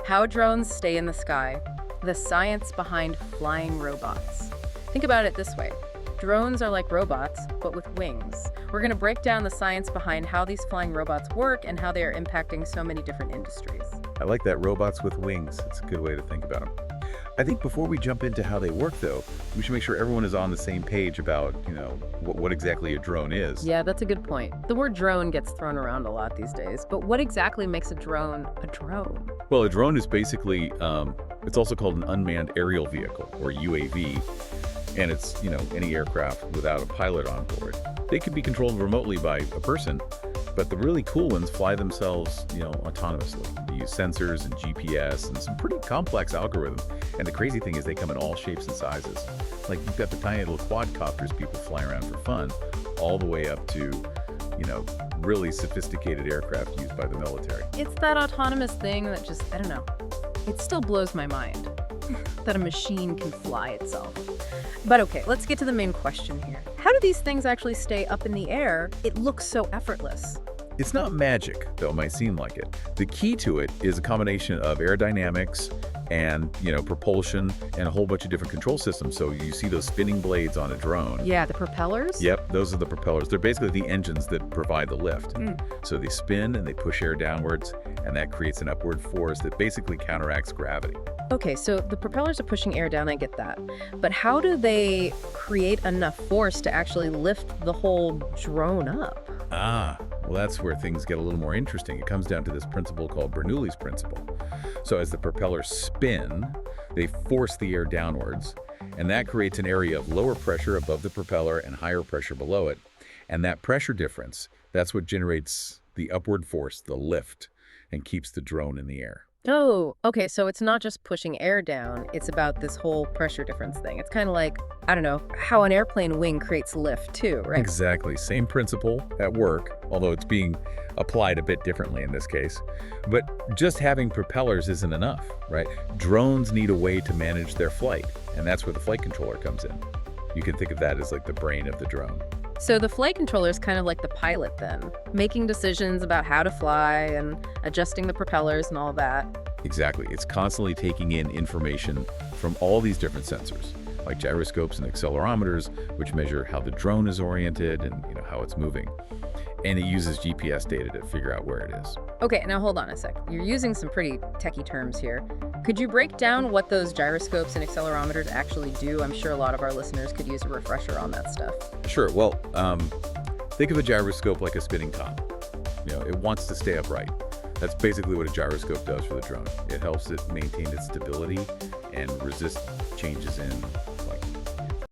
How drones stay in the sky. The science behind flying robots. Think about it this way. Drones are like robots, but with wings. We're going to break down the science behind how these flying robots work and how they are impacting so many different industries. I like that, robots with wings. It's a good way to think about them. I think before we jump into how they work, though, we should make sure everyone is on the same page about, what exactly a drone is. Yeah, that's a good point. The word drone gets thrown around a lot these days, but what exactly makes a drone a drone? Well, a drone is basically, it's also called an unmanned aerial vehicle, or UAV, and it's, any aircraft without a pilot on board. They can be controlled remotely by a person, but the really cool ones fly themselves, autonomously. They use sensors and GPS and some pretty complex algorithms. And the crazy thing is they come in all shapes and sizes. Like you've got the tiny little quadcopters people fly around for fun, all the way up to, really sophisticated aircraft used by the military. It's that autonomous thing that just, I don't know, it still blows my mind that a machine can fly itself. But okay, let's get to the main question here. How do these things actually stay up in the air? It looks so effortless. It's not magic, though it might seem like it. The key to it is a combination of aerodynamics and, propulsion and a whole bunch of different control systems. So you see those spinning blades on a drone. Yeah, the propellers? Yep, those are the propellers. They're basically the engines that provide the lift. So they spin and they push air downwards, and that creates an upward force that basically counteracts gravity. Okay, so the propellers are pushing air down, I get that. But how do they create enough force to actually lift the whole drone up? Well, that's where things get a little more interesting. It comes down to this principle called Bernoulli's principle. So as the propellers spin, they force the air downwards, and that creates an area of lower pressure above the propeller and higher pressure below it. And that pressure difference, that's what generates the upward force, the lift, and keeps the drone in the air. Oh, okay, so it's not just pushing air down, it's about this whole pressure difference thing. It's kind of like, I don't know, how an airplane wing creates lift too, right? Exactly. Same principle at work, although it's being applied a bit differently in this case. But just having propellers isn't enough, right? Drones need a way to manage their flight, and that's where the flight controller comes in. You can think of that as like the brain of the drone. So the flight controller is kind of like the pilot then, making decisions about how to fly and adjusting the propellers and all that. Exactly. It's constantly taking in information from all these different sensors, like gyroscopes and accelerometers, which measure how the drone is oriented and how it's moving. And it uses GPS data to figure out where it is. Okay, now hold on a sec. You're using some pretty techie terms here. Could you break down what those gyroscopes and accelerometers actually do? I'm sure a lot of our listeners could use a refresher on that stuff. Sure. Well, think of a gyroscope like a spinning top. It wants to stay upright. That's basically what a gyroscope does for the drone. It helps it maintain its stability and resist changes in